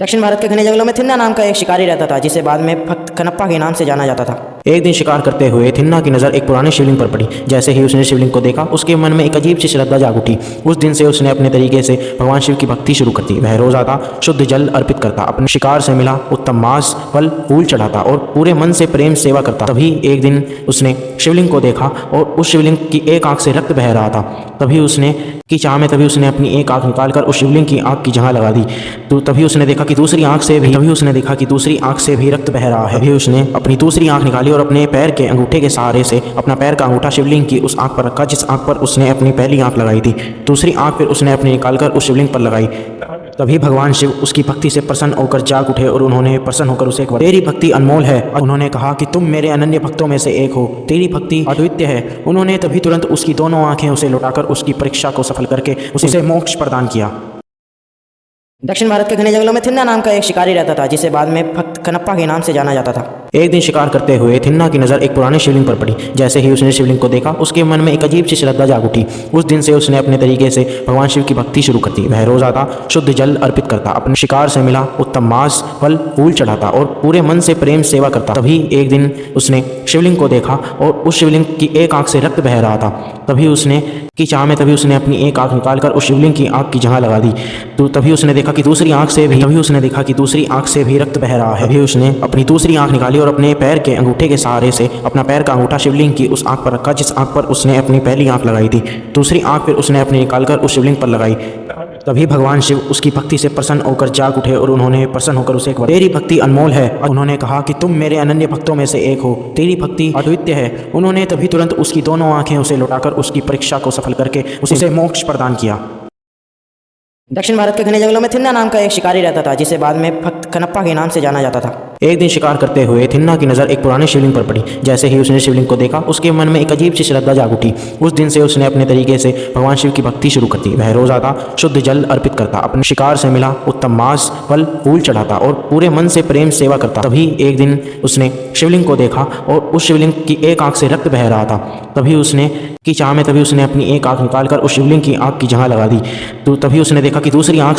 दक्षिण भारत के घने जंगलों में थिन्ना नाम का एक शिकारी रहता था, जिसे बाद में भक्त कनप्पा के नाम से जाना जाता था। एक दिन शिकार करते हुए थिन्ना की नज़र एक पुराने शिवलिंग पर पड़ी। जैसे ही उसने शिवलिंग को देखा, उसके मन में एक अजीब सी श्रद्धा जाग उठी। उस दिन से उसने अपने तरीके से भगवान शिव की भक्ति शुरू कर दी। वह रोज आता, शुद्ध जल अर्पित करता, अपने शिकार से मिला उत्तम मांस, फल, फूल चढ़ाता और पूरे मन से प्रेम सेवा करता। तभी एक दिन उसने शिवलिंग को देखा और उस शिवलिंग की एक आंख से रक्त बह रहा था। तभी उसने अपनी एक आंख निकालकर उस शिवलिंग की आंख की जगह लगा दी। तो तभी उसने देखा कि दूसरी आंख से भी रक्त बह रहा है। तभी उसने अपनी दूसरी आंख निकाली और अपने पैर के अंगूठे के सहारे से अपना पैर का अंगूठा शिवलिंग की उस आंख पर रखा जिस आंख पर उसने अपनी पहली आंख लगाई थी। दूसरी आंख फिर उसने अपनी निकालकर उस शिवलिंग पर लगाई। तभी भगवान शिव उसकी भक्ति से प्रसन्न होकर जाग उठे और उन्होंने प्रसन्न होकर उसे एक वर, तेरी भक्ति अनमोल है। उन्होंने कहा कि तुम मेरे अनन्य भक्तों में से एक हो, तेरी भक्ति अद्वितीय है। उन्होंने तभी तुरंत उसकी दोनों आंखें उसे लौटाकर उसकी परीक्षा को सफल करके उसे मोक्ष प्रदान किया। दक्षिण भारत के घने जंगलों में थिन्ना नाम का एक शिकारी रहता था, जिसे बाद में भक्त कनप्पा के नाम से जाना जाता था। एक दिन शिकार करते हुए थिन्ना की नज़र एक पुराने शिवलिंग पर पड़ी। जैसे ही उसने शिवलिंग को देखा, उसके मन में एक अजीब सी श्रद्धा जाग उठी। उस दिन से उसने अपने तरीके से भगवान शिव की भक्ति शुरू कर दी। वह रोज आता, शुद्ध जल अर्पित करता, अपने शिकार से मिला उत्तम मांस, फल, फूल चढ़ाता और पूरे मन से प्रेम सेवा करता। तभी एक दिन उसने शिवलिंग को देखा और उस शिवलिंग की एक आंख से रक्त बह रहा था। तभी उसने अपनी एक आंख निकालकर उस शिवलिंग की आंख की जगह लगा दी। तो तभी उसने देखा कि दूसरी आंख से भी रक्त बह रहा है। तभी उसने अपनी दूसरी आंख निकाली और अपने पैर के अंगूठे के सहारे से अपना पैर का अंगूठा शिवलिंग की उस आंख पर रखा जिस आंख पर उसने अपनी पहली आंख लगाई थी। दूसरी आंख फिर उसने अपनी निकालकर उस शिवलिंग पर लगाई। तभी भगवान शिव उसकी भक्ति से प्रसन्न होकर जाग उठे और उन्होंने प्रसन्न होकर उसे एक वर, तेरी भक्ति अनमोल है। उन्होंने कहा कि तुम मेरे अनन्य भक्तों में से एक हो, तेरी भक्ति अद्वितीय है। उन्होंने तभी तुरंत उसकी दोनों आंखें उसे लौटाकर उसकी परीक्षा को सफल करके उसे मोक्ष प्रदान किया। दक्षिण भारत के घने जंगलों में थिन्ना नाम का एक शिकारी रहता था, जिसे बाद में भक्त कनप्पा के नाम से जाना जाता था। एक दिन शिकार करते हुए थिन्ना की नज़र एक पुराने शिवलिंग पर पड़ी। जैसे ही उसने शिवलिंग को देखा, उसके मन में एक अजीब सी श्रद्धा जाग उठी। उस दिन से उसने अपने तरीके से भगवान शिव की भक्ति शुरू कर दी। वह रोज आता, शुद्ध जल अर्पित करता, अपने शिकार से मिला उत्तम मांस, फल, फूल चढ़ाता और पूरे मन से प्रेम सेवा करता। तभी एक दिन उसने शिवलिंग को देखा और उस शिवलिंग की एक आंख से रक्त बह रहा था। तभी उसने अपनी एक आंख निकालकर उस शिवलिंग की आंख की जगह लगा दी। तो तभी उसने देखा कि दूसरी आंख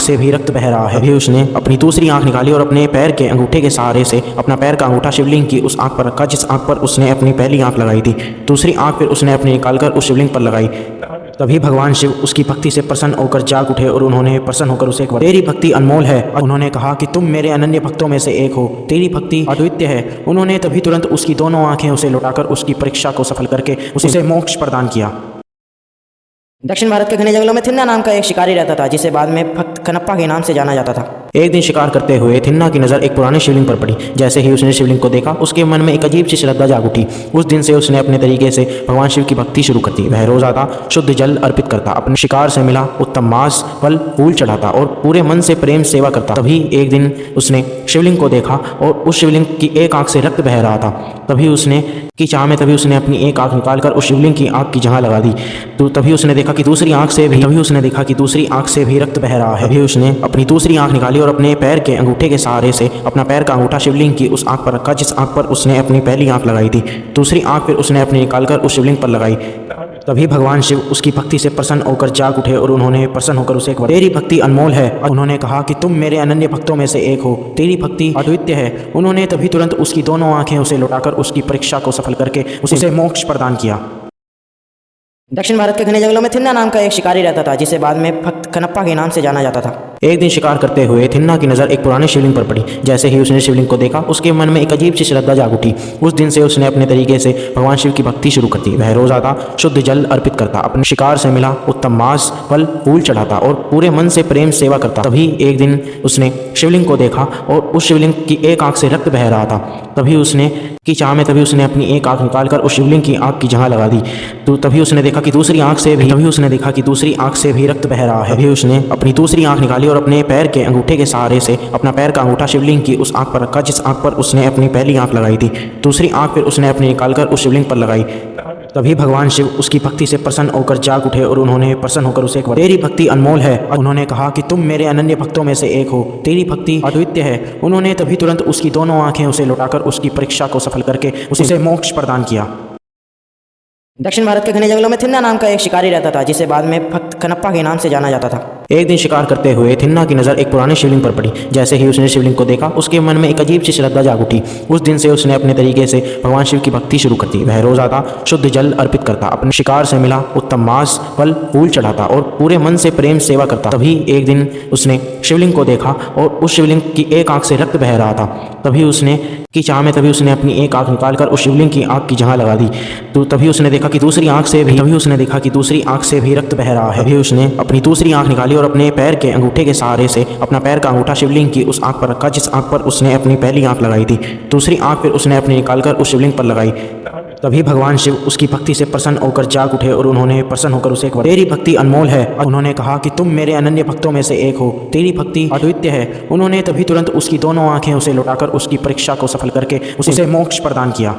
से भी रक्त बह रहा है। तभी उसने अपनी दूसरी आंख निकाली और अपने पैर के अंगूठे के सहारे से अपना पैर का अंगूठा शिवलिंग की उस आंख पर रखा जिस आंख पर उसने अपनी पहली आंख लगाई थी। दूसरी आंख फिर उसने अपनी निकालकर उस शिवलिंग पर लगाई। तभी भगवान शिव उसकी भक्ति से प्रसन्न होकर जाग उठे और उन्होंने प्रसन्न होकर उसे एक वर, तेरी भक्ति अनमोल है। उन्होंने कहा कि तुम मेरे अनन्य भक्तों में से एक हो, तेरी भक्ति अद्वितीय है। उन्होंने तभी तुरंत उसकी दोनों आंखें उसे लौटाकर उसकी परीक्षा को सफल करके उसे मोक्ष प्रदान किया। दक्षिण भारत के घने जंगलों में थिन्ना नाम का एक शिकारी रहता था, जिसे बाद में भक्त कनप्पा के नाम से जाना जाता था। एक दिन शिकार करते हुए थिन्ना की नज़र एक पुराने शिवलिंग पर पड़ी। जैसे ही उसने शिवलिंग को देखा, उसके मन में एक अजीब सी श्रद्धा जाग उठी। उस दिन से उसने अपने तरीके से भगवान शिव की भक्ति शुरू कर दी। वह रोज आता, शुद्ध जल अर्पित करता, अपने शिकार से मिला उत्तम मांस, फल, फूल चढ़ाता और पूरे मन से प्रेम सेवा करता। तभी एक दिन उसने शिवलिंग को देखा और उस शिवलिंग की एक आंख से रक्त बह रहा था। तभी उसने अपनी एक आंख निकालकर उस शिवलिंग की आंख की जगह लगा दी। तो तभी उसने देखा कि दूसरी आंख से भी रक्त बह रहा है। तभी उसने अपनी दूसरी आंख निकाली और अपने पैर के अंगूठे के सहारे से अपना पैर का अंगूठा शिवलिंग की उस आंख पर रखा जिस आंख पर उसने अपनी पहली आंख लगाई थी। दूसरी आंख फिर उसने अपनी निकालकर उस शिवलिंग पर लगाई। तभी भगवान शिव उसकी भक्ति से प्रसन्न होकर जाग उठे और उन्होंने प्रसन्न होकर उसे एक वर, तेरी भक्ति अनमोल है। उन्होंने कहा कि तुम मेरे अनन्य भक्तों में से एक हो, तेरी भक्ति अद्वितीय है। उन्होंने तभी तुरंत उसकी दोनों आंखें उसे लौटाकर उसकी परीक्षा को सफल करके उसे मोक्ष प्रदान किया। दक्षिण भारत के घने जंगलों में थिन्ना नाम का एक शिकारी रहता था, जिसे बाद में भक्त कनप्पा के नाम से जाना जाता था। एक दिन शिकार करते हुए थिन्ना की नज़र एक पुराने शिवलिंग पर पड़ी। जैसे ही उसने शिवलिंग को देखा, उसके मन में एक अजीब सी श्रद्धा जाग उठी। उस दिन से उसने अपने तरीके से भगवान शिव की भक्ति शुरू कर दी। वह रोज आता, शुद्ध जल अर्पित करता, अपने शिकार से मिला उत्तम मांस, फल, फूल चढ़ाता और पूरे मन से प्रेम सेवा करता। तभी एक दिन उसने शिवलिंग को देखा और उस शिवलिंग की एक आंख से रक्त बह रहा था। तभी उसने अपनी एक आंख निकालकर उस शिवलिंग की आंख की जगह लगा दी। तो तभी उसने देखा कि दूसरी आंख से भी रक्त बह रहा है। तभी उसने अपनी दूसरी आंख निकाली और अपने पैर के अंगूठे के सहारे से अपना पैर का अंगूठा शिवलिंग की उस आंख पर रखा जिस आंख पर उसने अपनी पहली आंख लगाई थी। दूसरी आंख फिर उसने अपनी निकालकर उस शिवलिंग पर लगाई। तभी भगवान शिव उसकी भक्ति से प्रसन्न होकर जाग उठे और उन्होंने प्रसन्न होकर उसे एक वर, तेरी भक्ति अनमोल है। उन्होंने कहा कि तुम मेरे अनन्य भक्तों में से एक हो, तेरी भक्ति अद्वितीय है। उन्होंने तभी तुरंत उसकी दोनों आंखें उसे लौटाकर उसकी परीक्षा को सफल करके उसे मोक्ष प्रदान किया। दक्षिण भारत के घने जंगलों में थिन्ना नाम का एक शिकारी रहता था, जिसे बाद में भक्त कनप्पा के नाम से जाना जाता था। एक दिन शिकार करते हुए थिन्ना की नज़र एक पुराने शिवलिंग पर पड़ी। जैसे ही उसने शिवलिंग को देखा उसके मन में एक अजीब सी श्रद्धा जाग उठी। उस दिन से उसने अपने तरीके से भगवान शिव की भक्ति शुरू कर दी। वह रोज आता, शुद्ध जल अर्पित करता, अपने शिकार से मिला उत्तम मांस, फल फूल चढ़ाता और पूरे मन से प्रेम सेवा करता। तभी एक दिन उसने शिवलिंग को देखा और उस शिवलिंग की एक आंख से रक्त बह रहा था। तभी उसने अपनी एक आंख निकालकर उस शिवलिंग की आंख की जगह लगा दी। तो तभी उसने देखा कि दूसरी आंख से भी रक्त बह रहा है। तभी उसने अपनी दूसरी आंख निकाली और अपने पैर के अंगूठे के सहारे से अपना पैर का अंगूठा शिवलिंग की उस आंख पर रखा जिस आंख पर उसने अपनी पहली आंख लगाई थी। दूसरी आंख फिर उसने अपनी निकालकर उस शिवलिंग पर लगाई। तभी भगवान शिव उसकी भक्ति से प्रसन्न होकर जाग उठे और उन्होंने प्रसन्न होकर उसे एक तेरी भक्ति अनमोल है। उन्होंने कहा कि तुम मेरे अनन्य भक्तों में से एक हो, तेरी भक्ति अद्वितीय है। उन्होंने तभी तुरंत उसकी दोनों आंखें उसे लौटाकर उसकी परीक्षा को सफल करके उसे मोक्ष प्रदान किया।